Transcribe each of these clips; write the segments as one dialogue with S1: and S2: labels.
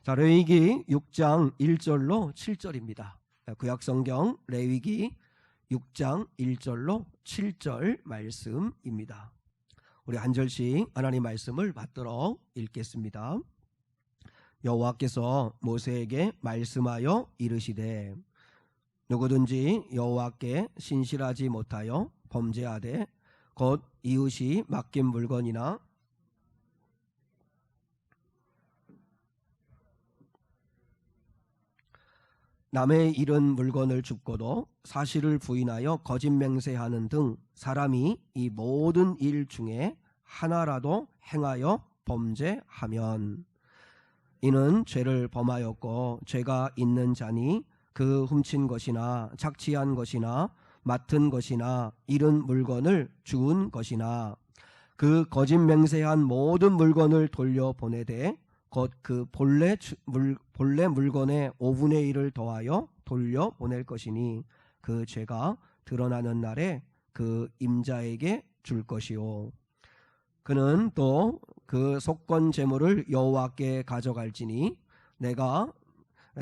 S1: 자, 레위기 6장 1절로 7절입니다. 구약성경 레위기 6장 1절로 7절 말씀입니다. 우리 한 절씩 하나님 말씀을 받들어 읽겠습니다. 여호와께서 모세에게 말씀하여 이르시되 누구든지 여호와께 신실하지 못하여 범죄하되 곧 이웃이 맡긴 물건이나 남의 잃은 물건을 줍고도 사실을 부인하여 거짓 맹세하는 등 사람이 이 모든 일 중에 하나라도 행하여 범죄하면 이는 죄를 범하였고 죄가 있는 자니 그 훔친 것이나 착취한 것이나 맡은 것이나 잃은 물건을 주운 것이나 그 거짓 맹세한 모든 물건을 돌려보내되 곧 그 본래 물건의 5분의 1을 더하여 돌려보낼 것이니 그 죄가 드러나는 날에 그 임자에게 줄 것이요 그는 또 그 속건 제물을 여호와께 가져갈지니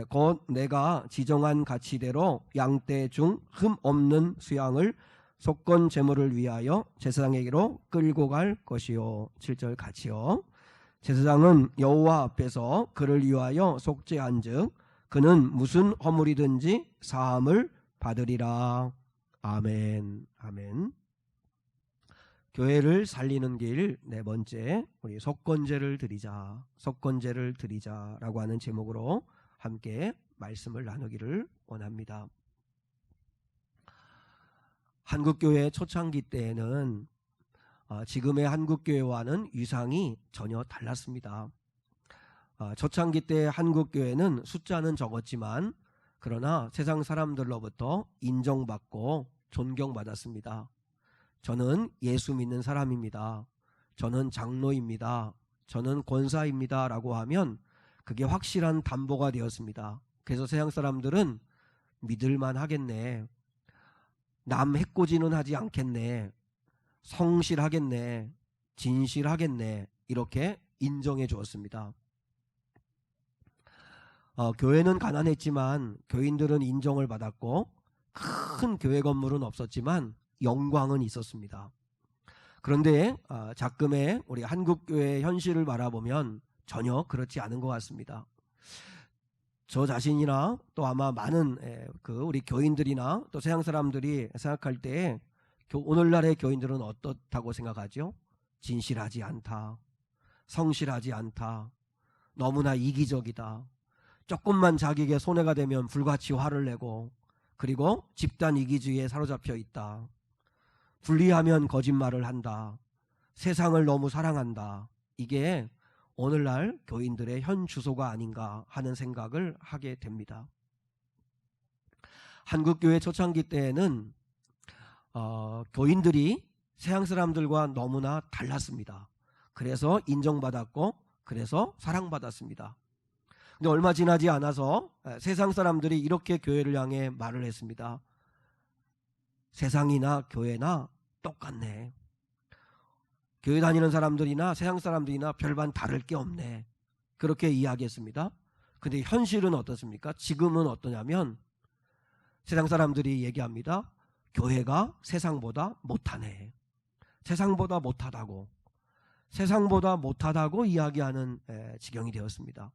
S1: 곧 내가 지정한 가치대로 양떼 중 흠 없는 수양을 속건 제물을 위하여 제사장에게로 끌고 갈 것이요 7절 같이요. 제사장은 여호와 앞에서 그를 위하여 속죄한즉 그는 무슨 허물이든지 사함을 받으리라. 아멘. 아멘. 교회를 살리는 길 네 번째, 우리 속건제를 드리자라고 하는 제목으로 함께 말씀을 나누기를 원합니다. 한국교회 초창기 때에는 지금의 한국교회와는 위상이 전혀 달랐습니다. 초창기 때 한국교회는 숫자는 적었지만 그러나 세상 사람들로부터 인정받고 존경받았습니다. 저는 예수 믿는 사람입니다. 저는 장로입니다. 저는 권사입니다. 라고 하면 그게 확실한 담보가 되었습니다. 그래서 세상 사람들은 믿을만 하겠네. 남 해코지는 하지 않겠네. 성실하겠네. 진실하겠네. 이렇게 인정해 주었습니다. 교회는 가난했지만 교인들은 인정을 받았고 큰 교회 건물은 없었지만 영광은 있었습니다. 그런데 작금의 우리 한국교회의 현실을 바라보면 전혀 그렇지 않은 것 같습니다. 저 자신이나 또 아마 많은 우리 교인들이나 또 세상 사람들이 생각할 때 오늘날의 교인들은 어떻다고 생각하죠? 진실하지 않다. 성실하지 않다. 너무나 이기적이다. 조금만 자기에게 손해가 되면 불같이 화를 내고 그리고 집단 이기주의에 사로잡혀 있다. 불리하면 거짓말을 한다. 세상을 너무 사랑한다. 이게 오늘날 교인들의 현 주소가 아닌가 하는 생각을 하게 됩니다. 한국교회 초창기 때에는 교인들이 서양 사람들과 너무나 달랐습니다. 그래서 인정받았고 그래서 사랑받았습니다. 근데 얼마 지나지 않아서 세상 사람들이 이렇게 교회를 향해 말을 했습니다. 세상이나 교회나 똑같네. 교회 다니는 사람들이나 세상 사람들이나 별반 다를 게 없네. 그렇게 이야기했습니다. 근데 현실은 어떻습니까? 지금은 어떠냐면 세상 사람들이 얘기합니다. 교회가 세상보다 못하네. 세상보다 못하다고 이야기하는 지경이 되었습니다.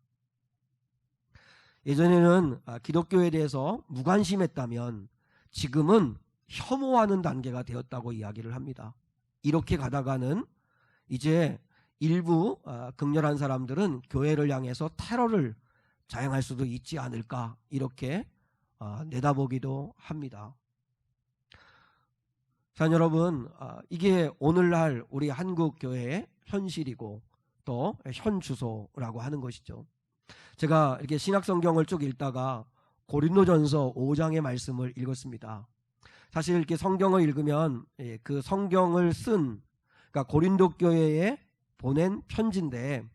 S1: 예전에는 기독교에 대해서 무관심했다면 지금은 혐오하는 단계가 되었다고 이야기를 합니다. 이렇게 가다가는 이제 일부 극렬한 사람들은 교회를 향해서 테러를 자행할 수도 있지 않을까 이렇게 내다보기도 합니다. 자, 여러분, 이게 오늘날 우리 한국 교회의 현실이고 또 현 주소라고 하는 것이죠. 제가 이렇게 신약성경을 쭉 읽다가 고린도전서 5장의 말씀을 읽었습니다. 사실 이렇게 성경을 읽으면 그 성경을 그러니까 고린도 교회에 보낸 편지인데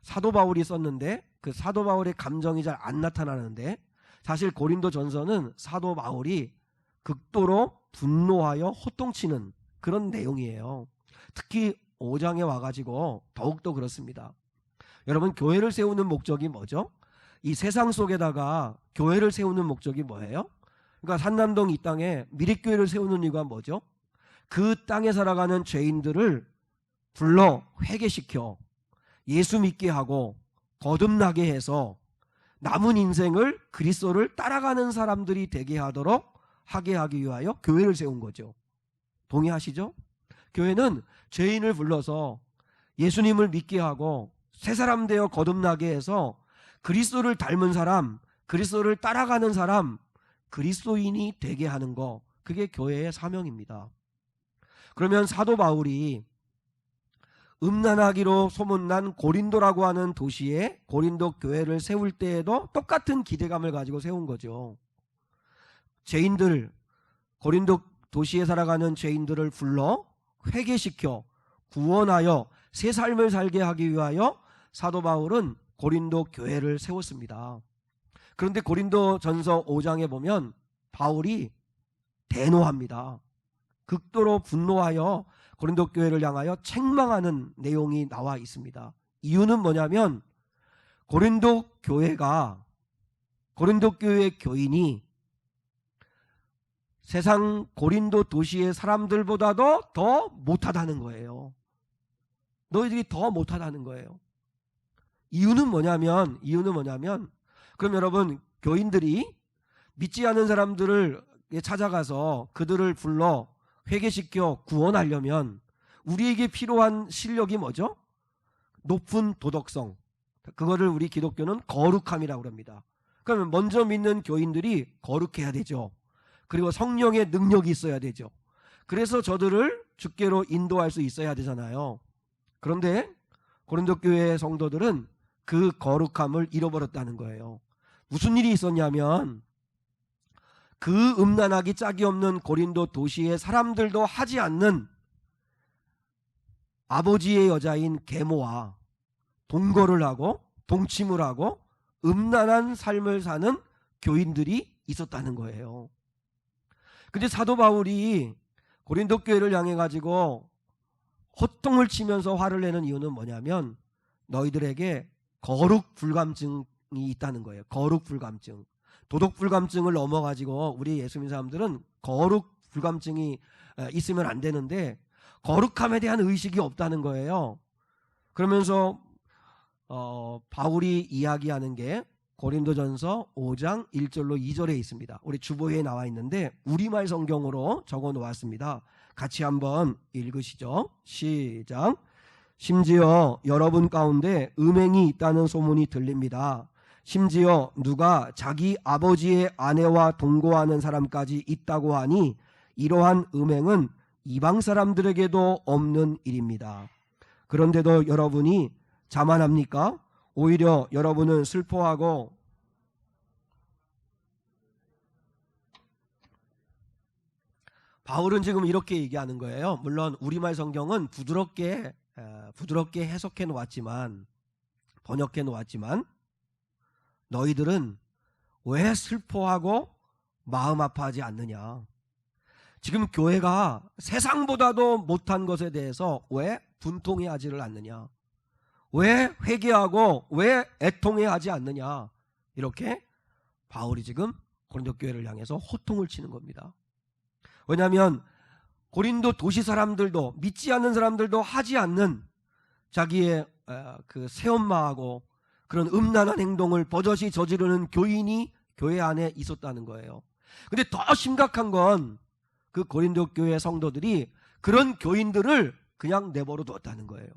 S1: 사도 바울이 썼는데 그 사도 바울의 감정이 잘 안 나타나는데 사실 고린도전서는 사도 바울이 극도로 분노하여 호통치는 그런 내용이에요. 특히 5장에 와가지고 더욱더 그렇습니다. 여러분, 교회를 세우는 목적이 뭐죠? 이 세상 속에다가 교회를 세우는 목적이 뭐예요? 그러니까 산남동 이 땅에 미륵교회를 세우는 이유가 뭐죠? 그 땅에 살아가는 죄인들을 불러 회개시켜 예수 믿게 하고 거듭나게 해서 남은 인생을 그리스도를 따라가는 사람들이 되게 하게 하기 위하여 교회를 세운 거죠. 동의하시죠? 교회는 죄인을 불러서 예수님을 믿게 하고 새 사람 되어 거듭나게 해서 그리스도를 닮은 사람, 그리스도를 따라가는 사람, 그리스도인이 되게 하는 거, 그게 교회의 사명입니다. 그러면 사도 바울이 음란하기로 소문난 고린도라고 하는 도시에 고린도 교회를 세울 때에도 똑같은 기대감을 가지고 세운 거죠. 죄인들, 고린도 도시에 살아가는 죄인들을 불러 회개시켜 구원하여 새 삶을 살게 하기 위하여 사도 바울은 고린도 교회를 세웠습니다. 그런데 고린도 전서 5장에 보면 바울이 대노합니다. 극도로 분노하여 고린도 교회를 향하여 책망하는 내용이 나와 있습니다. 이유는 뭐냐면 고린도 교회의 교인이 세상 고린도 도시의 사람들보다도 더 못하다는 거예요. 너희들이 더 못하다는 거예요. 이유는 뭐냐면 그럼 여러분, 교인들이 믿지 않은 사람들을 찾아가서 그들을 불러 회개시켜 구원하려면 우리에게 필요한 실력이 뭐죠? 높은 도덕성. 그거를 우리 기독교는 거룩함이라고 합니다. 그러면 먼저 믿는 교인들이 거룩해야 되죠. 그리고 성령의 능력이 있어야 되죠. 그래서 저들을 주께로 인도할 수 있어야 되잖아요. 그런데 고린도 교회의 성도들은 그 거룩함을 잃어버렸다는 거예요. 무슨 일이 있었냐면 그 음란하기 짝이 없는 고린도 도시의 사람들도 하지 않는 아버지의 여자인 계모와 동거를 하고 동침을 하고 음란한 삶을 사는 교인들이 있었다는 거예요. 근데 사도 바울이 고린도 교회를 향해 가지고 호통을 치면서 화를 내는 이유는 뭐냐면 너희들에게 거룩 불감증이 있다는 거예요. 거룩 불감증. 도덕 불감증을 넘어가지고 우리 예수 믿는 사람들은 거룩 불감증이 있으면 안 되는데 거룩함에 대한 의식이 없다는 거예요. 그러면서 바울이 이야기하는 게 고린도전서 5장 1절로 2절에 있습니다. 우리 주보에 나와 있는데 우리말 성경으로 적어 놓았습니다. 같이 한번 읽으시죠. 시작. 심지어 여러분 가운데 음행이 있다는 소문이 들립니다. 심지어 누가 자기 아버지의 아내와 동거하는 사람까지 있다고 하니 이러한 음행은 이방 사람들에게도 없는 일입니다. 그런데도 여러분이 자만합니까? 오히려 여러분은 슬퍼하고 바울은 지금 이렇게 얘기하는 거예요. 물론 우리말 성경은 부드럽게 해석해 놓았지만 번역해 놓았지만 너희들은 왜 슬퍼하고 마음 아파하지 않느냐? 지금 교회가 세상보다도 못한 것에 대해서 왜 분통해하지를 않느냐? 왜 회개하고 왜 애통해하지 않느냐? 이렇게 바울이 지금 고린도 교회를 향해서 호통을 치는 겁니다. 왜냐하면 고린도 도시 사람들도 믿지 않는 사람들도 하지 않는 자기의 그 새엄마하고 그런 음란한 행동을 버젓이 저지르는 교인이 교회 안에 있었다는 거예요. 근데 더 심각한 건 그 고린도 교회 성도들이 그런 교인들을 그냥 내버려 두었다는 거예요.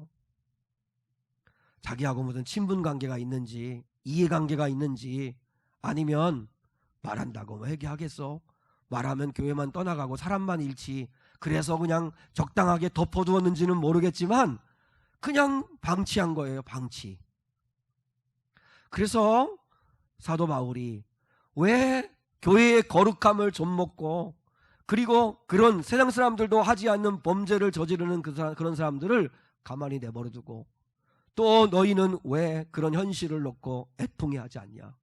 S1: 자기하고 무슨 친분 관계가 있는지 이해관계가 있는지 아니면 말한다고 회개하겠어? 말하면 교회만 떠나가고 사람만 잃지. 그래서 그냥 적당하게 덮어두었는지는 모르겠지만 그냥 방치한 거예요. 방치. 그래서 사도 바울이 왜 교회의 거룩함을 좀먹고 그리고 그런 세상 사람들도 하지 않는 범죄를 저지르는 그런 사람들을 가만히 내버려두고 또 너희는 왜 그런 현실을 놓고 애통해하지 않냐?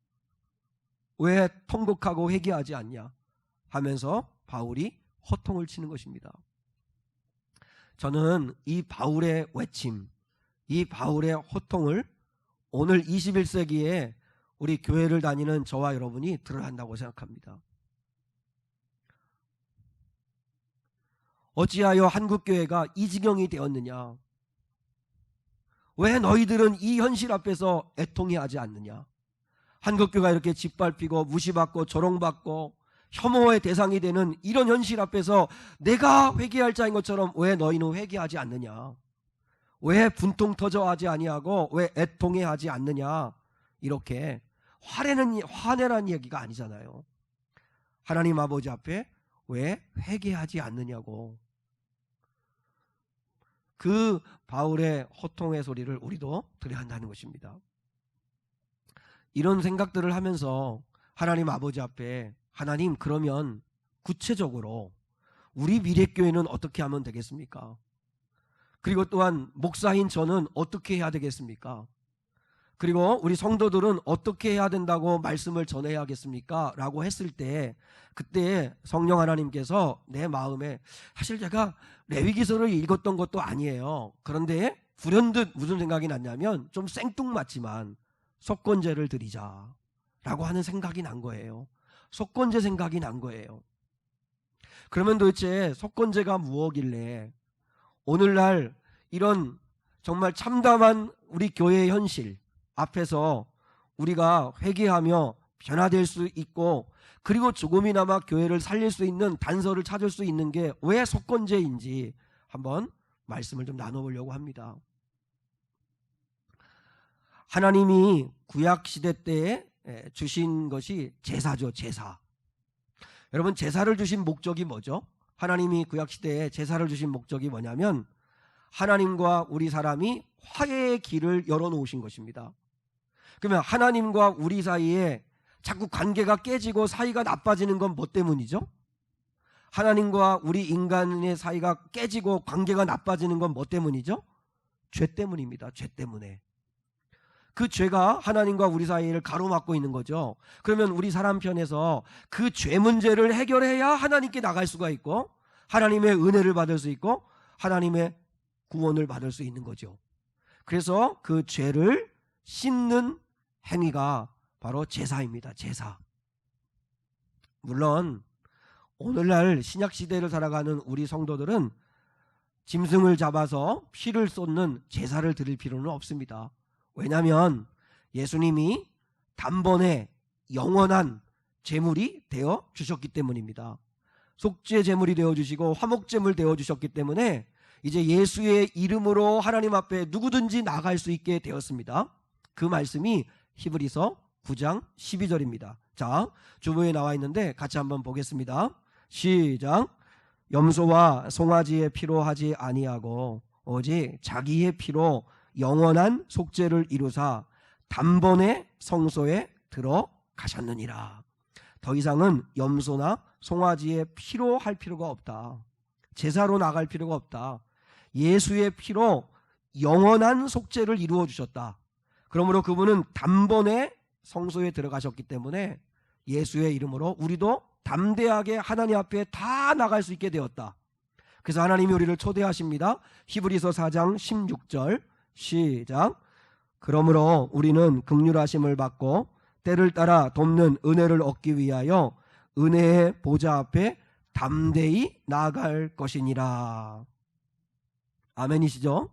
S1: 왜 통곡하고 회개하지 않냐? 하면서 바울이 호통을 치는 것입니다. 저는 이 바울의 외침, 이 바울의 호통을 오늘 21세기에 우리 교회를 다니는 저와 여러분이 들어야 한다고 생각합니다. 어찌하여 한국교회가 이 지경이 되었느냐? 왜 너희들은 이 현실 앞에서 애통해하지 않느냐? 한국교회가 이렇게 짓밟히고 무시받고 조롱받고 혐오의 대상이 되는 이런 현실 앞에서 내가 회개할 자인 것처럼 왜 너희는 회개하지 않느냐? 왜 분통 터져 하지 아니하고 왜 애통해하지 않느냐? 이렇게 화내라는 얘기가 아니잖아요. 하나님 아버지 앞에 왜 회개하지 않느냐고. 그 바울의 호통의 소리를 우리도 들어야 한다는 것입니다. 이런 생각들을 하면서 하나님 아버지 앞에 하나님, 그러면 구체적으로 우리 미래교회는 어떻게 하면 되겠습니까? 그리고 또한 목사인 저는 어떻게 해야 되겠습니까? 그리고 우리 성도들은 어떻게 해야 된다고 말씀을 전해야겠습니까? 라고 했을 때 그때 성령 하나님께서 내 마음에, 사실 제가 레위기서를 읽었던 것도 아니에요. 그런데 불현듯 무슨 생각이 났냐면 좀 생뚱맞지만 속건제를 드리자 라고 하는 생각이 난 거예요. 속건제 생각이 난 거예요. 그러면 도대체 속건제가 무엇길래 오늘날 이런 정말 참담한 우리 교회의 현실 앞에서 우리가 회개하며 변화될 수 있고, 그리고 조금이나마 교회를 살릴 수 있는 단서를 찾을 수 있는 게 왜 속건제인지 한번 말씀을 좀 나눠보려고 합니다. 하나님이 구약시대 때에 주신 것이 제사죠. 제사. 여러분, 제사를 주신 목적이 뭐죠? 하나님이 구약시대에 제사를 주신 목적이 뭐냐면 하나님과 우리 사람이 화해의 길을 열어놓으신 것입니다. 그러면 하나님과 우리 사이에 자꾸 관계가 깨지고 사이가 나빠지는 건 뭐 때문이죠? 하나님과 우리 인간의 사이가 깨지고 관계가 나빠지는 건 뭐 때문이죠? 죄 때문입니다. 죄 때문에. 그 죄가 하나님과 우리 사이를 가로막고 있는 거죠. 그러면 우리 사람 편에서 그 죄 문제를 해결해야 하나님께 나갈 수가 있고 하나님의 은혜를 받을 수 있고 하나님의 구원을 받을 수 있는 거죠. 그래서 그 죄를 씻는 행위가 바로 제사입니다. 제사. 물론 오늘날 신약시대를 살아가는 우리 성도들은 짐승을 잡아서 피를 쏟는 제사를 드릴 필요는 없습니다. 왜냐하면 예수님이 단번에 영원한 제물이 되어 주셨기 때문입니다. 속죄 제물이 되어 주시고 화목 제물 되어 주셨기 때문에 이제 예수의 이름으로 하나님 앞에 누구든지 나갈 수 있게 되었습니다. 그 말씀이 히브리서 9장 12절입니다. 자, 주보에 나와 있는데 같이 한번 보겠습니다. 시작. 염소와 송아지의 피로 하지 아니하고 오직 자기의 피로 영원한 속죄를 이루사 단번에 성소에 들어가셨느니라. 더 이상은 염소나 송아지의 피로 할 필요가 없다. 제사로 나갈 필요가 없다. 예수의 피로 영원한 속죄를 이루어 주셨다. 그러므로 그분은 단번에 성소에 들어가셨기 때문에 예수의 이름으로 우리도 담대하게 하나님 앞에 다 나갈 수 있게 되었다. 그래서 하나님이 우리를 초대하십니다. 히브리서 4장 16절 시작. 그러므로 우리는 긍휼하심을 받고 때를 따라 돕는 은혜를 얻기 위하여 은혜의 보좌 앞에 담대히 나아갈 것이니라. 아멘이시죠?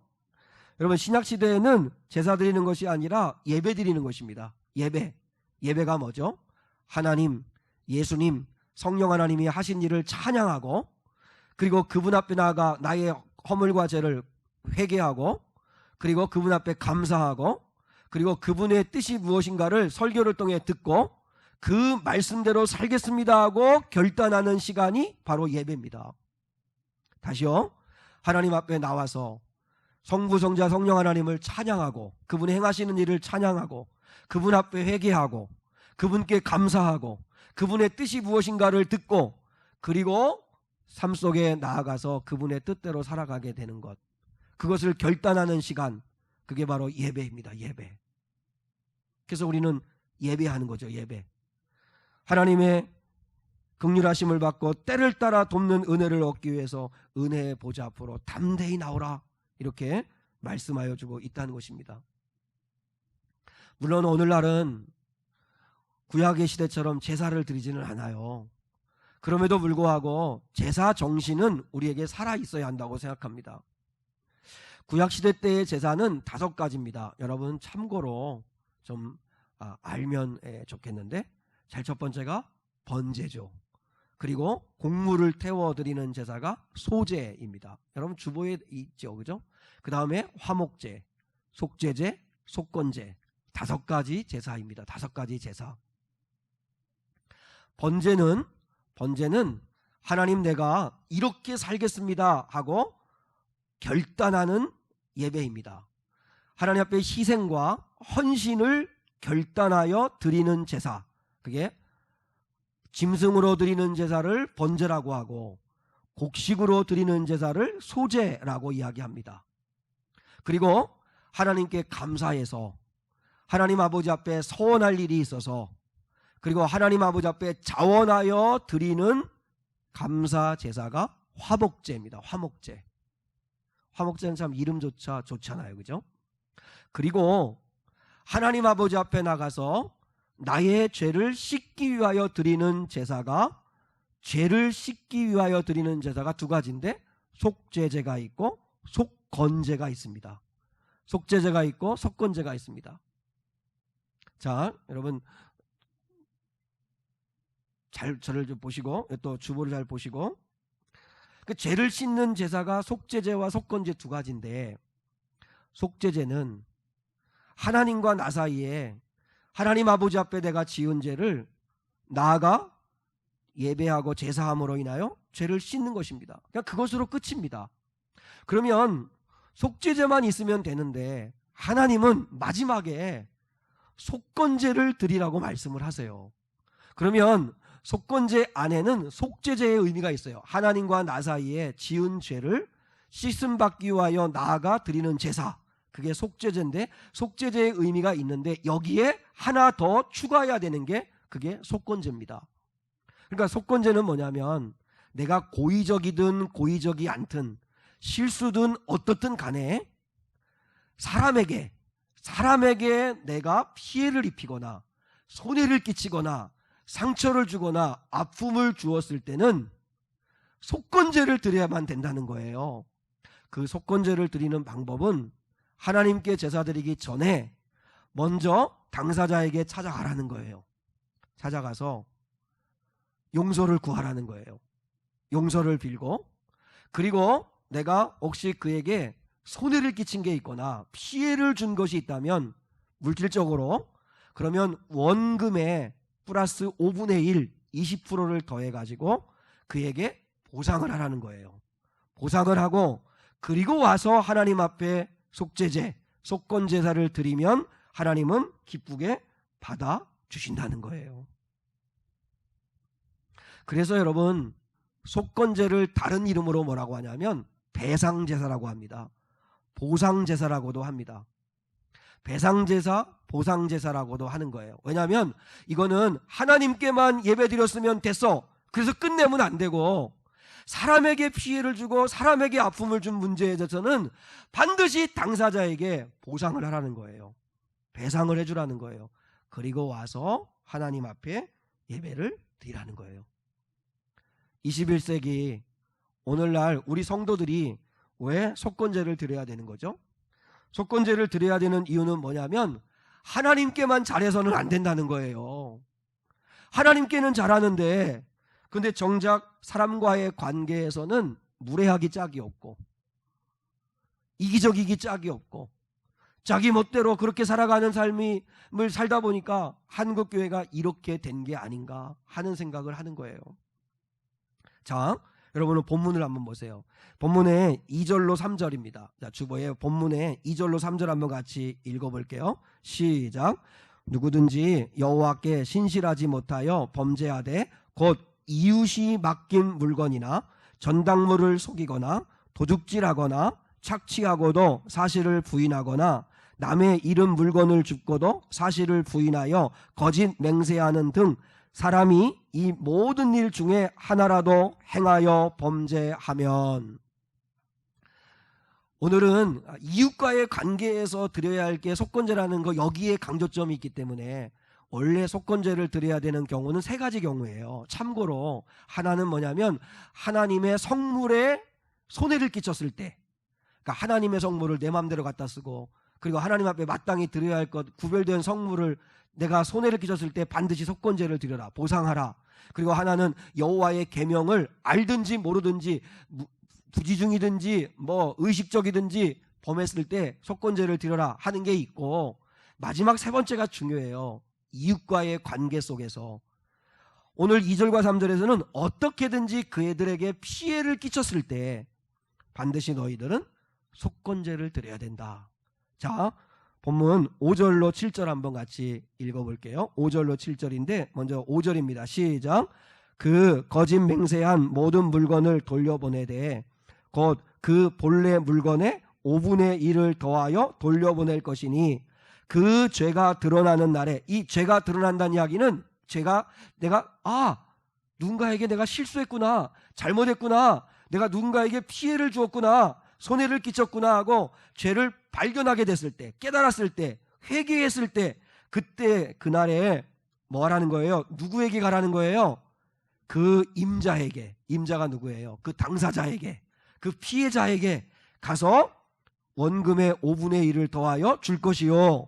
S1: 여러분, 신약시대에는 제사 드리는 것이 아니라 예배 드리는 것입니다. 예배가 뭐죠? 하나님, 예수님, 성령 하나님이 하신 일을 찬양하고, 그리고 그분 앞에 나아가 나의 허물과 죄를 회개하고, 그리고 그분 앞에 감사하고, 그리고 그분의 뜻이 무엇인가를 설교를 통해 듣고 그 말씀대로 살겠습니다 하고 결단하는 시간이 바로 예배입니다. 다시요. 하나님 앞에 나와서 성부, 성자, 성령 하나님을 찬양하고 그분이 행하시는 일을 찬양하고 그분 앞에 회개하고 그분께 감사하고 그분의 뜻이 무엇인가를 듣고 그리고 삶 속에 나아가서 그분의 뜻대로 살아가게 되는 것, 그것을 결단하는 시간, 그게 바로 예배입니다. 예배. 그래서 우리는 예배하는 거죠. 예배. 하나님의 긍휼하심을 받고 때를 따라 돕는 은혜를 얻기 위해서 은혜의 보좌 앞으로 담대히 나오라, 이렇게 말씀하여 주고 있다는 것입니다. 물론 오늘날은 구약의 시대처럼 제사를 드리지는 않아요. 그럼에도 불구하고 제사 정신은 우리에게 살아 있어야 한다고 생각합니다. 구약 시대 때의 제사는 5가지입니다. 여러분 참고로 좀 알면 좋겠는데, 제일 첫 번째가 번제죠. 그리고 곡물을 태워드리는 제사가 소제입니다. 여러분 주보에 있죠, 그죠? 그 다음에 화목제, 속제제, 속건제, 5가지 제사입니다. 5가지 제사. 번제는 하나님 내가 이렇게 살겠습니다 하고 결단하는 예배입니다. 하나님 앞에 희생과 헌신을 결단하여 드리는 제사, 그게 짐승으로 드리는 제사를 번제라고 하고 곡식으로 드리는 제사를 소제라고 이야기합니다. 그리고 하나님께 감사해서 하나님 아버지 앞에 서원할 일이 있어서, 그리고 하나님 아버지 앞에 자원하여 드리는 감사 제사가 화목제입니다. 화목제. 화목제는 참 이름조차 좋잖아요, 그죠? 그리고 하나님 아버지 앞에 나가서 나의 죄를 씻기 위하여 드리는 제사가, 죄를 씻기 위하여 드리는 제사가 2가지인데, 속죄제가 있고 속건제가 있습니다. 속죄제가 있고 속건제가 있습니다. 자, 여러분 잘 저를 좀 보시고, 또 주보를 잘 보시고, 그 죄를 씻는 제사가 속죄제와 속건제 2가지인데, 속죄제는 하나님과 나 사이에 하나님 아버지 앞에 내가 지은 죄를 나아가 예배하고 제사함으로 인하여 죄를 씻는 것입니다. 그냥 그것으로 끝입니다. 그러면 속죄제만 있으면 되는데 하나님은 마지막에 속건제를 드리라고 말씀을 하세요. 그러면 속건제 안에는 속죄제의 의미가 있어요. 하나님과 나 사이에 지은 죄를 씻음받기 위하여 나아가 드리는 제사, 그게 속죄제인데, 속죄제의 의미가 있는데 여기에 하나 더 추가해야 되는 게 그게 속건제입니다. 그러니까 속건제는 뭐냐면, 내가 고의적이든 고의적이 않든 실수든 어떻든 간에 사람에게 내가 피해를 입히거나 손해를 끼치거나 상처를 주거나 아픔을 주었을 때는 속건제를 드려야만 된다는 거예요. 그 속건제를 드리는 방법은 하나님께 제사 드리기 전에 먼저 당사자에게 찾아가라는 거예요. 찾아가서 용서를 구하라는 거예요. 용서를 빌고, 그리고 내가 혹시 그에게 손해를 끼친 게 있거나 피해를 준 것이 있다면 물질적으로, 그러면 원금에 플러스 5분의 1, 20%를 더해가지고 그에게 보상을 하라는 거예요. 보상을 하고, 그리고 와서 하나님 앞에 속죄제, 속건제사를 드리면 하나님은 기쁘게 받아주신다는 거예요. 그래서 여러분, 속건제를 다른 이름으로 뭐라고 하냐면 배상제사라고 합니다. 보상제사라고도 합니다. 배상제사, 보상제사라고도 하는 거예요. 왜냐하면 이거는 하나님께만 예배드렸으면 됐어, 그래서 끝내면 안 되고, 사람에게 피해를 주고 사람에게 아픔을 준 문제에 대해서는 반드시 당사자에게 보상을 하라는 거예요. 배상을 해주라는 거예요. 그리고 와서 하나님 앞에 예배를 드리라는 거예요. 21세기 오늘날 우리 성도들이 왜 속건제를 드려야 되는 거죠? 속건제를 드려야 되는 이유는 뭐냐면 하나님께만 잘해서는 안 된다는 거예요. 하나님께는 잘하는데, 근데 정작 사람과의 관계에서는 무례하기 짝이 없고 이기적이기 짝이 없고 자기 멋대로 그렇게 살아가는 삶을 살다 보니까 한국교회가 이렇게 된 게 아닌가 하는 생각을 하는 거예요. 자, 여러분은 본문을 한번 보세요. 본문의 2절로 3절입니다. 자, 주보에 본문의 2절로 3절 한번 같이 읽어볼게요. 시작. 누구든지 여호와께 신실하지 못하여 범죄하되 곧 이웃이 맡긴 물건이나 전당물을 속이거나 도둑질하거나 착취하고도 사실을 부인하거나 남의 잃은 물건을 줍고도 사실을 부인하여 거짓 맹세하는 등 사람이 이 모든 일 중에 하나라도 행하여 범죄하면. 오늘은 이웃과의 관계에서 드려야 할 게 속건제라는 거, 여기에 강조점이 있기 때문에 원래 속건제를 드려야 되는 경우는 세 가지 경우예요. 참고로 하나는 뭐냐면 하나님의 성물에 손해를 끼쳤을 때, 그러니까 하나님의 성물을 내 마음대로 갖다 쓰고 그리고 하나님 앞에 마땅히 드려야 할 것 구별된 성물을 내가 손해를 끼쳤을 때 반드시 속건제를 드려라, 보상하라. 그리고 하나는 여호와의 계명을 알든지 모르든지 부지중이든지 뭐 의식적이든지 범했을 때 속건제를 드려라 하는 게 있고, 마지막 세 번째가 중요해요. 이웃과의 관계 속에서 오늘 2절과 3절에서는 어떻게든지 그애들에게 피해를 끼쳤을 때 반드시 너희들은 속건제를 드려야 된다. 자, 본문 5절로 7절 한번 같이 읽어볼게요. 5절로 7절인데 먼저 5절입니다. 시작. 그 거짓 맹세한 모든 물건을 돌려보내되 곧 그 본래 물건의 5분의 1을 더하여 돌려보낼 것이니 그 죄가 드러나는 날에, 이 죄가 드러난다는 이야기는 내가 누군가에게 내가 실수했구나, 잘못했구나, 내가 누군가에게 피해를 주었구나, 손해를 끼쳤구나 하고 죄를 발견하게 됐을 때, 깨달았을 때, 회개했을 때, 그때 그날에 뭐 하라는 거예요? 누구에게 가라는 거예요? 그 임자에게. 임자가 누구예요? 그 당사자에게, 그 피해자에게 가서 원금의 5분의 1을 더하여 줄 것이요.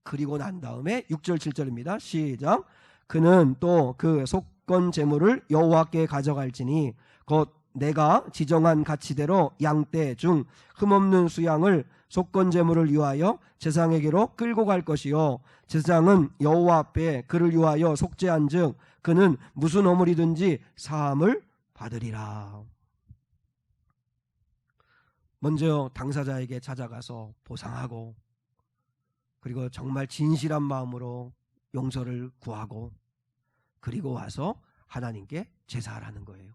S1: 그리고 난 다음에 6절 7절입니다. 시작. 그는 또 그 속건 제물을 여호와께 가져갈지니 곧 내가 지정한 가치대로 양떼 중 흠없는 수양을 속건 제물을 위하여 제사장에게로 끌고 갈 것이요. 제사장은 여호와 앞에 그를 위하여 속죄한즉 그는 무슨 허물이든지 사함을 받으리라. 먼저 당사자에게 찾아가서 보상하고, 그리고 정말 진실한 마음으로 용서를 구하고, 그리고 와서 하나님께 제사하라는 거예요.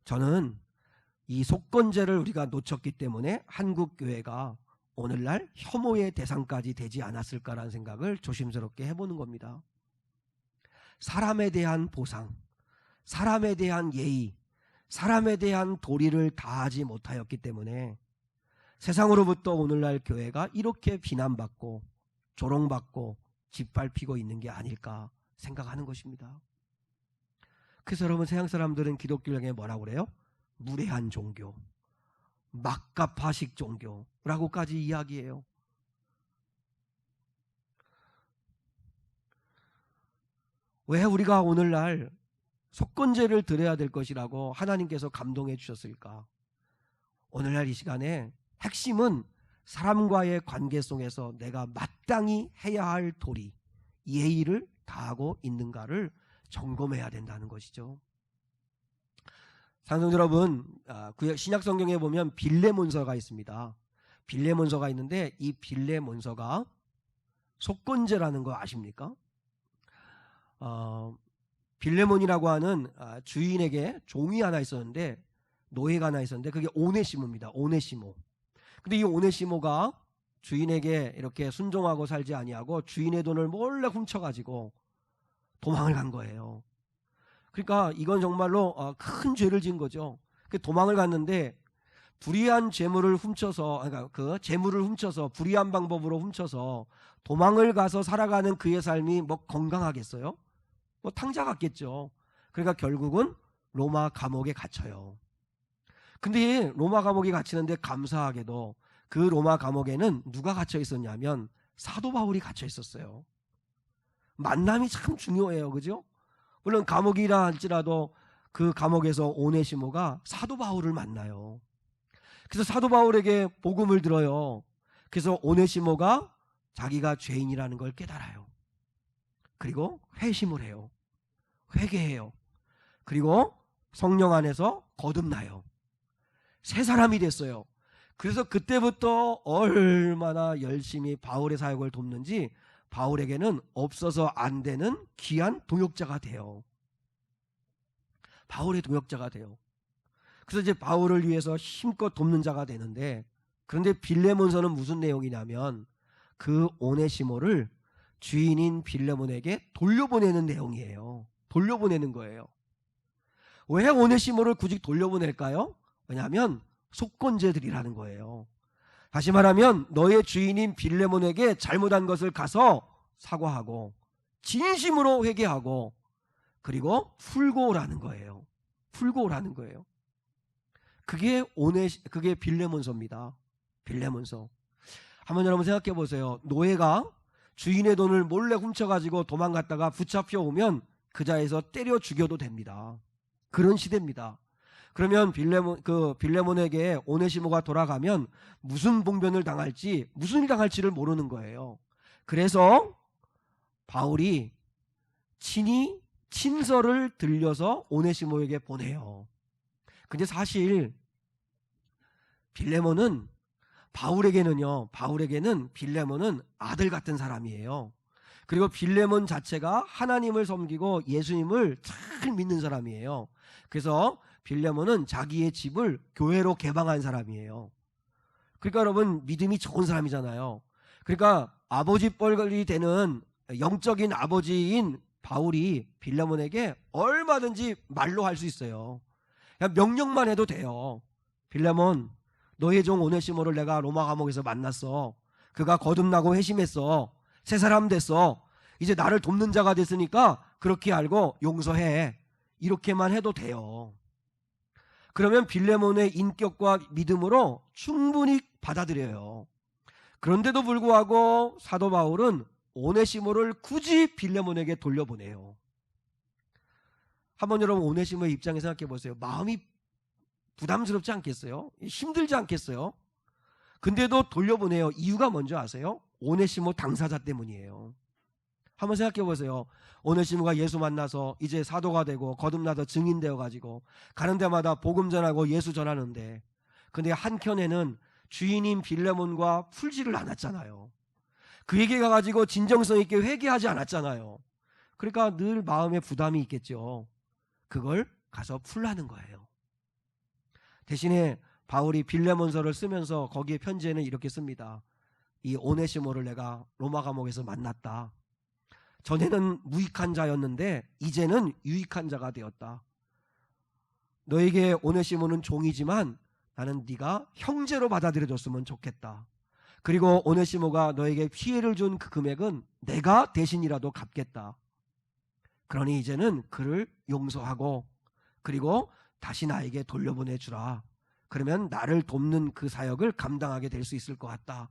S1: 저는 이 속건제를 우리가 놓쳤기 때문에 한국교회가 오늘날 혐오의 대상까지 되지 않았을까라는 생각을 조심스럽게 해보는 겁니다. 사람에 대한 보상, 사람에 대한 예의, 사람에 대한 도리를 다하지 못하였기 때문에 세상으로부터 오늘날 교회가 이렇게 비난받고 조롱받고 짓밟히고 있는 게 아닐까 생각하는 것입니다. 그래서 여러분, 세상 사람들은 기독교에게 뭐라고 그래요? 무례한 종교, 막가파식 종교라고까지 이야기해요. 왜 우리가 오늘날 속건제를 드려야 될 것이라고 하나님께서 감동해 주셨을까? 오늘날 이 시간에 핵심은 사람과의 관계 속에서 내가 마땅히 해야 할 도리, 예의를 다하고 있는가를 점검해야 된다는 것이죠. 사랑하는 여러분, 신약 성경에 보면 빌레몬서가 있습니다. 빌레몬서가 있는데 이 빌레몬서가 속건제라는 거 아십니까? 빌레몬이라고 하는 주인에게 종이 하나 있었는데, 노예가 하나 있었는데 그게 오네시모입니다. 오네시모. 근데 이 오네시모가 주인에게 이렇게 순종하고 살지 아니하고 주인의 돈을 몰래 훔쳐가지고 도망을 간 거예요. 그러니까 이건 정말로 큰 죄를 지은 거죠. 도망을 갔는데 불의한 재물을 훔쳐서, 그러니까 그 재물을 훔쳐서 불의한 방법으로 훔쳐서 도망을 가서 살아가는 그의 삶이 뭐 건강하겠어요? 뭐 탕자 같겠죠. 그러니까 결국은 로마 감옥에 갇혀요. 근데 로마 감옥에 갇히는데 감사하게도 그 로마 감옥에는 누가 갇혀 있었냐면 사도 바울이 갇혀 있었어요. 만남이 참 중요해요. 그죠? 물론 감옥이라 할지라도 그 감옥에서 오네시모가 사도 바울을 만나요. 그래서 사도 바울에게 복음을 들어요. 그래서 오네시모가 자기가 죄인이라는 걸 깨달아요. 그리고 회심을 해요. 회개해요. 그리고 성령 안에서 거듭나요. 새 사람이 됐어요. 그래서 그때부터 얼마나 열심히 바울의 사역을 돕는지 바울에게는 없어서 안 되는 귀한 동역자가 돼요. 바울의 동역자가 돼요. 그래서 이제 바울을 위해서 힘껏 돕는 자가 되는데, 그런데 빌레몬서는 무슨 내용이냐면 그 오네시모를 주인인 빌레몬에게 돌려보내는 내용이에요. 돌려보내는 거예요. 왜 오네시모를 굳이 돌려보낼까요? 왜냐하면 속건제들이라는 거예요. 다시 말하면 너의 주인인 빌레몬에게 잘못한 것을 가서 사과하고 진심으로 회개하고 그리고 풀고 오라는 거예요. 풀고 오라는 거예요. 그게 빌레몬서입니다. 빌레몬서. 한번 여러분 생각해 보세요. 노예가 주인의 돈을 몰래 훔쳐가지고 도망갔다가 붙잡혀 오면 그 자리에서 때려 죽여도 됩니다. 그런 시대입니다. 그러면 빌레몬에게 오네시모가 돌아가면 무슨 봉변을 당할지, 무슨 일 당할지를 모르는 거예요. 그래서 바울이 친히 친서를 들려서 오네시모에게 보내요. 근데 사실 바울에게는 빌레몬은 아들 같은 사람이에요. 그리고 빌레몬 자체가 하나님을 섬기고 예수님을 잘 믿는 사람이에요. 그래서 빌레몬은 자기의 집을 교회로 개방한 사람이에요. 그러니까 여러분 믿음이 좋은 사람이잖아요. 그러니까 아버지 뻘이 되는 영적인 아버지인 바울이 빌레몬에게 얼마든지 말로 할 수 있어요. 그냥 명령만 해도 돼요. 빌레몬, 너의 종 오네시모를 내가 로마 감옥에서 만났어. 그가 거듭나고 회심했어. 새 사람 됐어. 이제 나를 돕는 자가 됐으니까 그렇게 알고 용서해. 이렇게만 해도 돼요. 그러면 빌레몬의 인격과 믿음으로 충분히 받아들여요. 그런데도 불구하고 사도 바울은 오네시모를 굳이 빌레몬에게 돌려보내요. 한번 여러분 오네시모의 입장에 생각해 보세요. 마음이 부담스럽지 않겠어요? 힘들지 않겠어요? 근데도 돌려보내요. 이유가 뭔지 아세요? 오네시모 당사자 때문이에요. 한번 생각해 보세요. 오네시모가 예수 만나서 이제 사도가 되고 거듭나서 증인 되어가지고 가는 데마다 복음 전하고 예수 전하는데, 근데 한켠에는 주인인 빌레몬과 풀지를 않았잖아요. 그에게 가가지고 진정성 있게 회개하지 않았잖아요. 그러니까 늘 마음에 부담이 있겠죠. 그걸 가서 풀라는 거예요. 대신에 바울이 빌레몬서를 쓰면서 거기에 편지에는 이렇게 씁니다. 이 오네시모를 내가 로마 감옥에서 만났다. 전에는 무익한 자였는데 이제는 유익한 자가 되었다. 너에게 오네시모는 종이지만 나는 네가 형제로 받아들여줬으면 좋겠다. 그리고 오네시모가 너에게 피해를 준 그 금액은 내가 대신이라도 갚겠다. 그러니 이제는 그를 용서하고 그리고 다시 나에게 돌려보내주라. 그러면 나를 돕는 그 사역을 감당하게 될 수 있을 것 같다.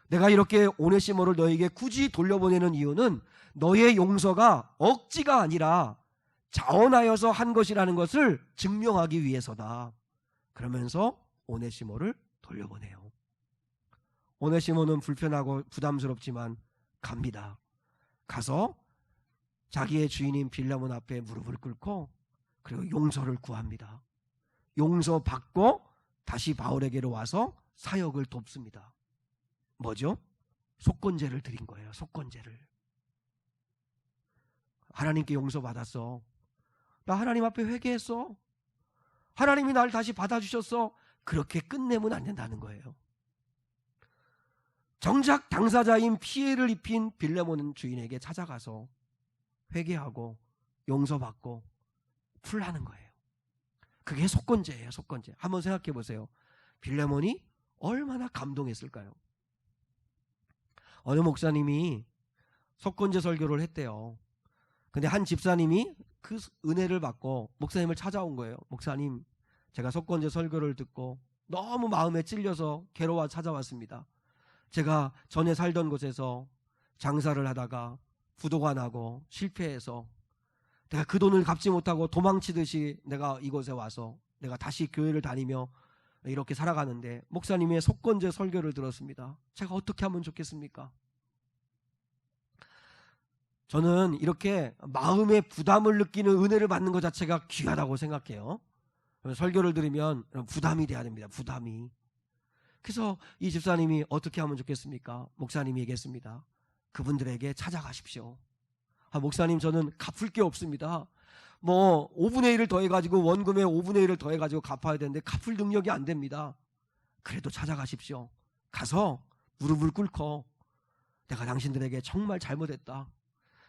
S1: 내가 이렇게 오네시모를 너에게 굳이 돌려보내는 이유는 너의 용서가 억지가 아니라 자원하여서 한 것이라는 것을 증명하기 위해서다. 그러면서 오네시모를 돌려보내요. 오네시모는 불편하고 부담스럽지만 갑니다. 가서 자기의 주인인 빌레몬 앞에 무릎을 꿇고 그리고 용서를 구합니다. 용서받고 다시 바울에게로 와서 사역을 돕습니다. 뭐죠? 속건제를 드린 거예요. 속건제를. 하나님께 용서받았어. 나 하나님 앞에 회개했어. 하나님이 날 다시 받아주셨어. 그렇게 끝내면 안 된다는 거예요. 정작 당사자인 피해를 입힌 빌레몬 주인에게 찾아가서 회개하고 용서받고 풀라는 거예요. 그게 속건제예요. 속건제. 한번 생각해 보세요. 빌레몬이 얼마나 감동했을까요? 어느 목사님이 속건제 설교를 했대요. 근데 한 집사님이 그 은혜를 받고 목사님을 찾아온 거예요. 목사님, 제가 속건제 설교를 듣고 너무 마음에 찔려서 괴로워 찾아왔습니다. 제가 전에 살던 곳에서 장사를 하다가 부도가 나고 실패해서 내가 그 돈을 갚지 못하고 도망치듯이 내가 이곳에 와서 내가 다시 교회를 다니며 이렇게 살아가는데 목사님의 속건제 설교를 들었습니다. 제가 어떻게 하면 좋겠습니까? 저는 이렇게 마음의 부담을 느끼는 은혜를 받는 것 자체가 귀하다고 생각해요. 설교를 들으면 부담이 돼야 됩니다. 부담이. 그래서 이 집사님이 어떻게 하면 좋겠습니까? 목사님이 얘기했습니다. 그분들에게 찾아가십시오. 목사님, 저는 갚을 게 없습니다. 5분의 1을 더해가지고 원금의 5분의 1을 더해가지고 갚아야 되는데 갚을 능력이 안 됩니다. 그래도 찾아가십시오. 가서 무릎을 꿇고 내가 당신들에게 정말 잘못했다.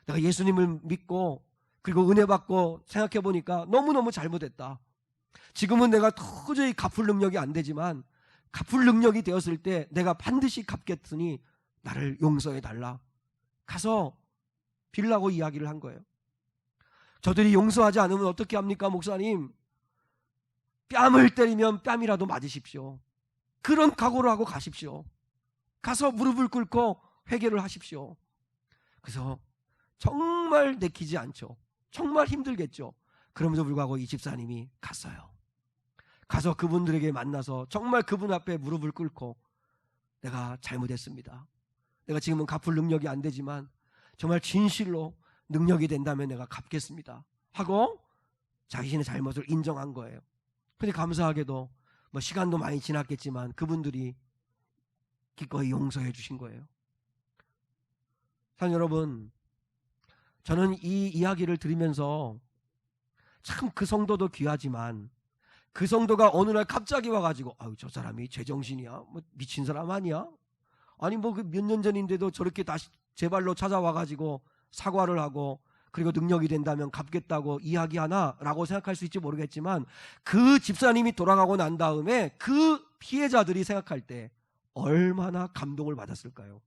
S1: 내가 예수님을 믿고 그리고 은혜 받고 생각해 보니까 너무너무 잘못했다. 지금은 내가 도저히 갚을 능력이 안 되지만 갚을 능력이 되었을 때 내가 반드시 갚겠으니 나를 용서해 달라. 가서 빌라고 이야기를 한 거예요. 저들이 용서하지 않으면 어떻게 합니까, 목사님? 뺨을 때리면 뺨이라도 맞으십시오. 그런 각오를 하고 가십시오. 가서 무릎을 꿇고 회개를 하십시오. 그래서 정말 내키지 않죠. 정말 힘들겠죠. 그럼에도 불구하고 이 집사님이 갔어요. 가서 그분들에게 만나서 정말 그분 앞에 무릎을 꿇고 내가 잘못했습니다. 내가 지금은 갚을 능력이 안 되지만 정말 진실로 능력이 된다면 내가 갚겠습니다 하고 자신의 잘못을 인정한 거예요. 근데 감사하게도 뭐 시간도 많이 지났겠지만 그분들이 기꺼이 용서해 주신 거예요. 사랑하는 여러분, 저는 이 이야기를 들으면서 참 그 성도도 귀하지만 그 성도가 어느 날 갑자기 와가지고 아유 저 사람이 제정신이야? 뭐 미친 사람 아니야? 아니 뭐 그 몇 년 전인데도 저렇게 다시 제 발로 찾아와가지고 사과를 하고 그리고 능력이 된다면 갚겠다고 이야기하나? 라고 생각할 수 있지 모르겠지만 그 집사님이 돌아가고 난 다음에 그 피해자들이 생각할 때 얼마나 감동을 받았을까요?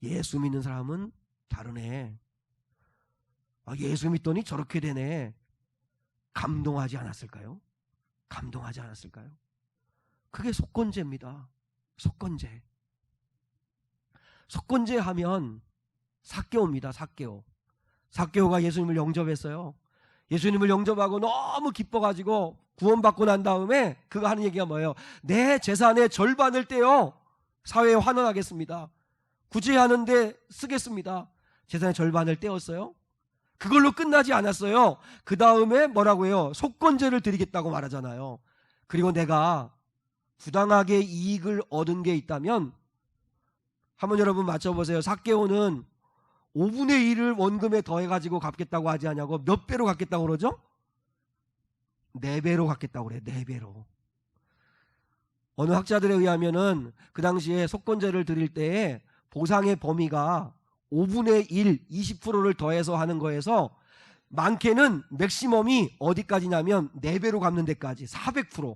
S1: 예수 믿는 사람은 다르네. 예수 믿더니 저렇게 되네. 감동하지 않았을까요? 감동하지 않았을까요? 그게 속건제입니다. 속건제. 속건제 하면 삭개오입니다. 삭개오. 삭개오가 예수님을 영접했어요. 예수님을 영접하고 너무 기뻐가지고 구원받고 난 다음에 그가 하는 얘기가 뭐예요? 내 재산의 절반을 떼어 사회에 환원하겠습니다. 구제하는데 쓰겠습니다. 재산의 절반을 떼었어요. 그걸로 끝나지 않았어요. 그 다음에 뭐라고 해요? 속건제를 드리겠다고 말하잖아요. 그리고 내가 부당하게 이익을 얻은 게 있다면 한번 여러분 맞춰보세요. 삭개오는 5분의 1을 원금에 더해가지고 갚겠다고 하지 않냐고 몇 배로 갚겠다고 그러죠? 4배로 갚겠다고 그래요. 4배로. 어느 학자들에 의하면은 그 당시에 속건제를 드릴 때에 보상의 범위가 5분의 1, 20%를 더해서 하는 거에서 많게는 맥시멈이 어디까지냐면 4배로 갚는 데까지 400%,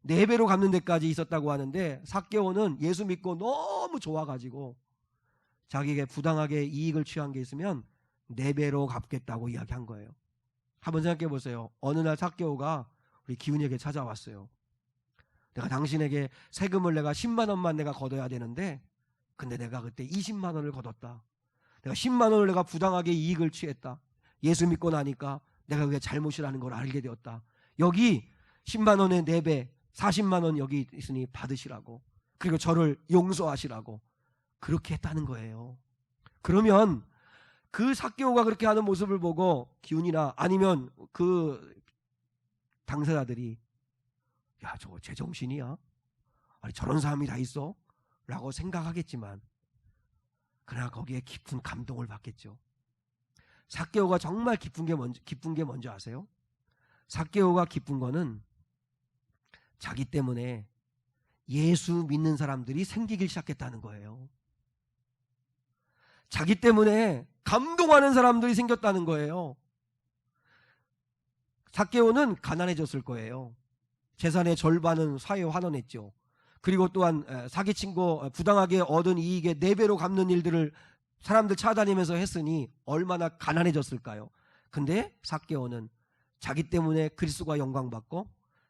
S1: 4배로 갚는 데까지 있었다고 하는데 삭개오는 예수 믿고 너무 좋아가지고 자기에게 부당하게 이익을 취한 게 있으면 4배로 갚겠다고 이야기한 거예요. 한번 생각해 보세요. 어느 날 삭개오가 우리 기훈이에게 찾아왔어요. 내가 당신에게 세금을 내가 10만 원만 내가 걷어야 되는데 근데 내가 그때 20만 원을 걷었다. 내가 10만 원을 내가 부당하게 이익을 취했다. 예수 믿고 나니까 내가 그게 잘못이라는 걸 알게 되었다. 여기 10만 원의 4배 40만 원 여기 있으니 받으시라고. 그리고 저를 용서하시라고. 그렇게 했다는 거예요. 그러면 그 삭개오가 그렇게 하는 모습을 보고 기훈이나 아니면 그 당사자들이 야 저거 제정신이야? 아니 저런 사람이 다 있어? 라고 생각하겠지만 그러나 거기에 깊은 감동을 받겠죠. 삭개오가 정말 기쁜 게 뭔지 아세요? 삭개오가 기쁜 거는 자기 때문에 예수 믿는 사람들이 생기기 시작했다는 거예요. 자기 때문에 감동하는 사람들이 생겼다는 거예요. 삭개오는 가난해졌을 거예요. 재산의 절반은 사회에 환원했죠. 그리고 또한 사기친 거 부당하게 얻은 이익의 4배로 갚는 일들을 사람들 찾아다니면서 했으니 얼마나 가난해졌을까요? 근데 삭개오는 자기 때문에 그리스도가 영광받고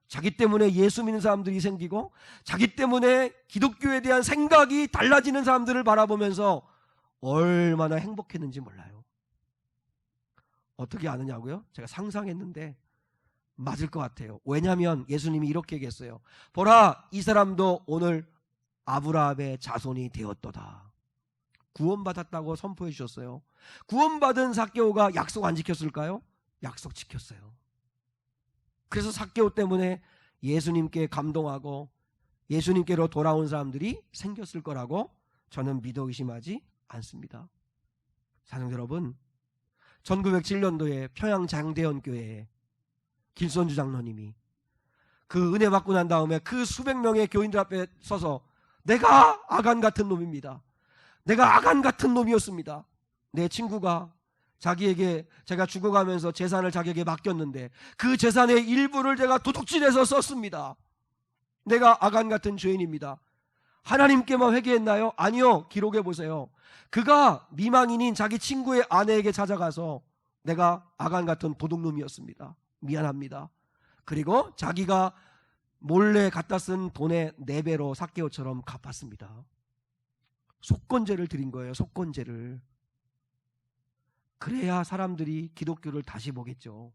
S1: 자기 때문에 예수 믿는 사람들이 생기고 자기 때문에 기독교에 대한 생각이 달라지는 사람들을 바라보면서 얼마나 행복했는지 몰라요. 어떻게 아느냐고요? 제가 상상했는데 맞을 것 같아요. 왜냐하면 예수님이 이렇게 얘기했어요. 보라 이 사람도 오늘 아브라함의 자손이 되었도다. 구원받았다고 선포해 주셨어요. 구원받은 삭개오가 약속 안 지켰을까요? 약속 지켰어요. 그래서 삭개오 때문에 예수님께 감동하고 예수님께로 돌아온 사람들이 생겼을 거라고 저는 믿어 의심하지 않습니다. 사랑 여러분, 1907년도에 평양 장대현교회에 길손주 장로님이 그 은혜 받고 난 다음에 그 수백 명의 교인들 앞에 서서 내가 아간 같은 놈입니다. 내가 아간 같은 놈이었습니다. 내 친구가 자기에게 제가 죽어가면서 재산을 자기에게 맡겼는데 그 재산의 일부를 제가 도둑질해서 썼습니다. 내가 아간 같은 죄인입니다. 하나님께만 회개했나요? 아니요. 기록해 보세요. 그가 미망인인 자기 친구의 아내에게 찾아가서 내가 아간 같은 도둑놈이었습니다. 미안합니다. 그리고 자기가 몰래 갖다 쓴 돈의 4배로 삭개오처럼 갚았습니다. 속건제를 드린 거예요. 속건제를. 그래야 사람들이 기독교를 다시 보겠죠.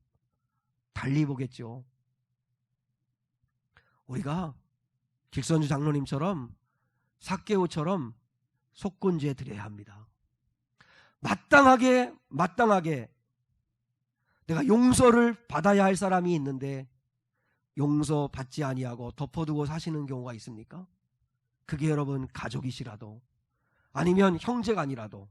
S1: 달리 보겠죠. 우리가 길선주 장로님처럼 삭개오처럼 속건제 드려야 합니다. 마땅하게 내가 용서를 받아야 할 사람이 있는데 용서 받지 아니하고 덮어두고 사시는 경우가 있습니까? 그게 여러분 가족이시라도, 아니면 형제가 아니라도,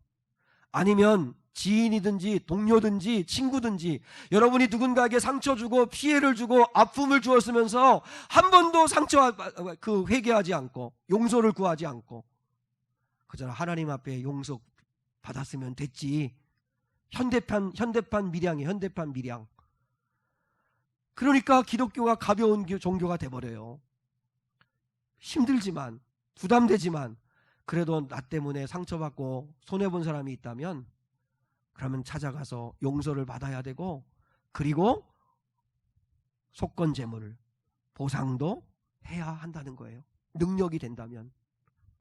S1: 아니면 지인이든지 동료든지 친구든지, 여러분이 누군가에게 상처 주고 피해를 주고 아픔을 주었으면서 한 번도 회개하지 않고 용서를 구하지 않고 그저 하나님 앞에 용서 받았으면 됐지. 현대판 밀양이에요. 현대판 밀양. 그러니까 기독교가 가벼운 종교가 돼버려요. 힘들지만, 부담되지만, 그래도 나 때문에 상처받고 손해본 사람이 있다면 그러면 찾아가서 용서를 받아야 되고, 그리고 속건제물 보상도 해야 한다는 거예요. 능력이 된다면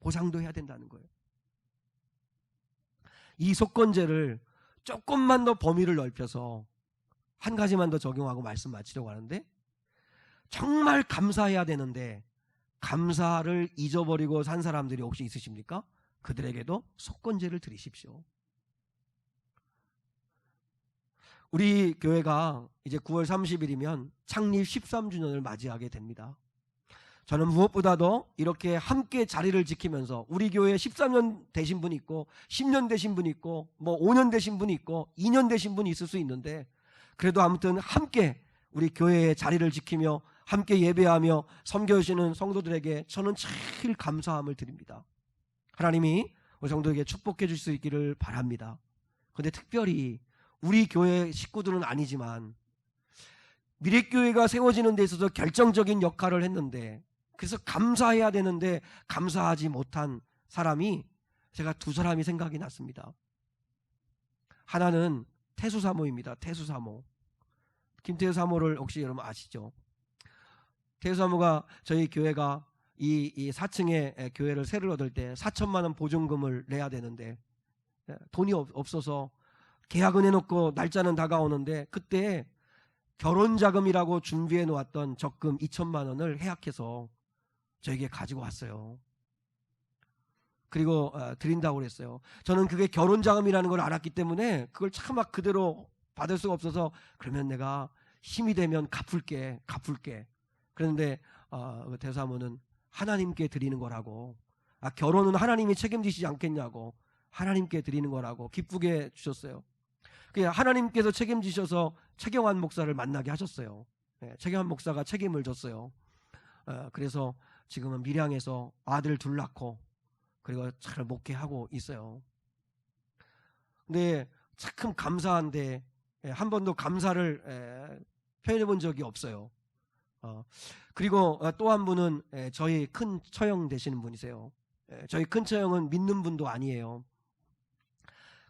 S1: 보상도 해야 된다는 거예요. 이 속건제를 조금만 더 범위를 넓혀서 한 가지만 더 적용하고 말씀 마치려고 하는데, 정말 감사해야 되는데 감사를 잊어버리고 산 사람들이 혹시 있으십니까? 그들에게도 속건제를 드리십시오. 우리 교회가 이제 9월 30일이면 창립 13주년을 맞이하게 됩니다. 저는 무엇보다도 이렇게 함께 자리를 지키면서, 우리 교회에 13년 되신 분이 있고 10년 되신 분이 있고 뭐 5년 되신 분이 있고 2년 되신 분이 있을 수 있는데, 그래도 아무튼 함께 우리 교회의 자리를 지키며 함께 예배하며 섬겨주시는 성도들에게 저는 제일 감사함을 드립니다. 하나님이 우리 성도에게 축복해 주실 수 있기를 바랍니다. 그런데 특별히 우리 교회 식구들은 아니지만 미래교회가 세워지는 데 있어서 결정적인 역할을 했는데, 그래서 감사해야 되는데 감사하지 못한 사람이, 제가 2사람이 생각이 났습니다. 하나는 태수사모입니다. 태수사모. 김태수 사모를 혹시 여러분 아시죠? 태수사모가 저희 교회가 이 4층에 교회를 세를 얻을 때 4천만 원 보증금을 내야 되는데 돈이 없어서 계약은 해놓고 날짜는 다가오는데, 그때 결혼자금이라고 준비해 놓았던 적금 2천만 원을 해약해서 저에게 가지고 왔어요. 그리고 드린다고 그랬어요. 저는 그게 결혼자금이라는 걸 알았기 때문에 그걸 참 막 그대로 받을 수가 없어서, 그러면 내가 힘이 되면 갚을게. 그런데 대사모는 하나님께 드리는 거라고, 결혼은 하나님이 책임지시지 않겠냐고, 하나님께 드리는 거라고 기쁘게 주셨어요. 하나님께서 책임지셔서 최경환 목사를 만나게 하셨어요. 최경환 목사가 책임을 졌어요. 그래서 지금은 밀양에서 아들 2 낳고 그리고 잘 목회하고 있어요. 근데 참 감사한데 한 번도 감사를 표현해 본 적이 없어요. 그리고 또 한 분은 저희 큰 처형 되시는 분이세요. 저희 큰 처형은 믿는 분도 아니에요.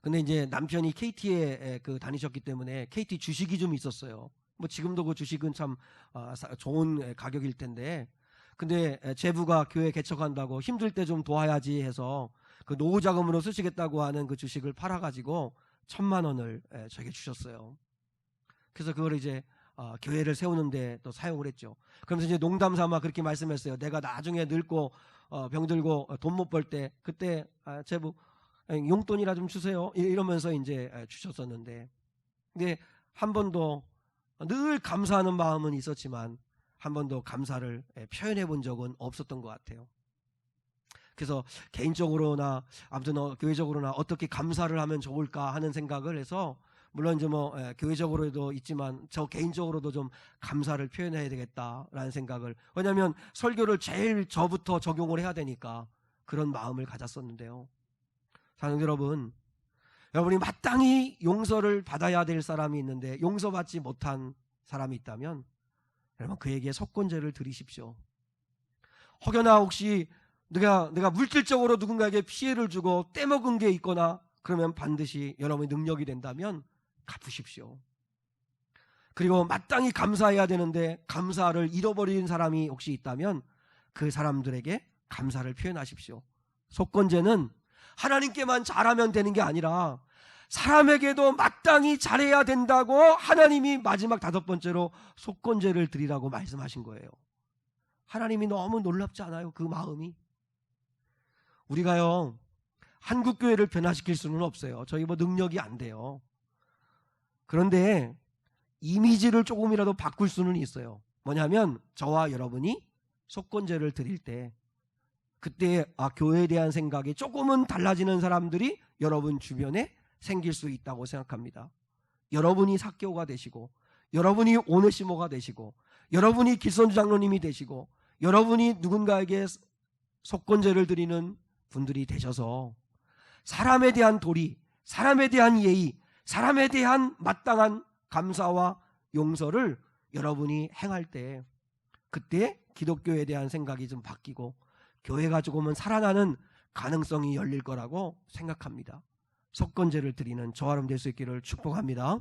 S1: 근데 이제 남편이 KT에 다니셨기 때문에 KT 주식이 좀 있었어요. 뭐 지금도 그 주식은 참 좋은 가격일 텐데, 근데 제부가 교회 개척한다고 힘들 때 좀 도와야지 해서 그 노후 자금으로 쓰시겠다고 하는 그 주식을 팔아가지고 1,000만 원을 저에게 주셨어요. 그래서 그걸 이제 교회를 세우는데 또 사용을 했죠. 그러면서 이제 농담 삼아 그렇게 말씀했어요. 내가 나중에 늙고 병들고 돈 못 벌 때 그때 제부 용돈이라 좀 주세요, 이러면서 이제 주셨었는데, 근데 한 번도, 늘 감사하는 마음은 있었지만 한 번도 감사를 표현해 본 적은 없었던 것 같아요. 그래서 개인적으로나 아무튼 교회적으로나 어떻게 감사를 하면 좋을까 하는 생각을 해서, 물론 이제 뭐 교회적으로도 있지만 저 개인적으로도 좀 감사를 표현해야 되겠다라는 생각을, 왜냐하면 설교를 제일 저부터 적용을 해야 되니까 그런 마음을 가졌었는데요. 사랑하는 여러분, 여러분이 마땅히 용서를 받아야 될 사람이 있는데 용서받지 못한 사람이 있다면 여러분 그에게 속건제를 드리십시오. 혹여나 혹시 내가 물질적으로 누군가에게 피해를 주고 떼먹은 게 있거나 그러면 반드시 여러분의 능력이 된다면 갚으십시오. 그리고 마땅히 감사해야 되는데 감사를 잃어버린 사람이 혹시 있다면 그 사람들에게 감사를 표현하십시오. 속건제는 하나님께만 잘하면 되는 게 아니라 사람에게도 마땅히 잘해야 된다고 하나님이 마지막 5번째로 속건제를 드리라고 말씀하신 거예요. 하나님이 너무 놀랍지 않아요? 그 마음이. 우리가요, 한국교회를 변화시킬 수는 없어요. 저희 뭐 능력이 안 돼요. 그런데 이미지를 조금이라도 바꿀 수는 있어요. 뭐냐면 저와 여러분이 속건제를 드릴 때 그때 교회에 대한 생각이 조금은 달라지는 사람들이 여러분 주변에 생길 수 있다고 생각합니다. 여러분이 삭개오가 되시고 여러분이 오네시모가 되시고 여러분이 길선주 장로님이 되시고 여러분이 누군가에게 속건제를 드리는 분들이 되셔서 사람에 대한 도리, 사람에 대한 예의, 사람에 대한 마땅한 감사와 용서를 여러분이 행할 때 그때 기독교에 대한 생각이 좀 바뀌고 교회가 조금은 살아나는 가능성이 열릴 거라고 생각합니다. 속건제를 드리는 저와 여러분 될 수 있기를 축복합니다.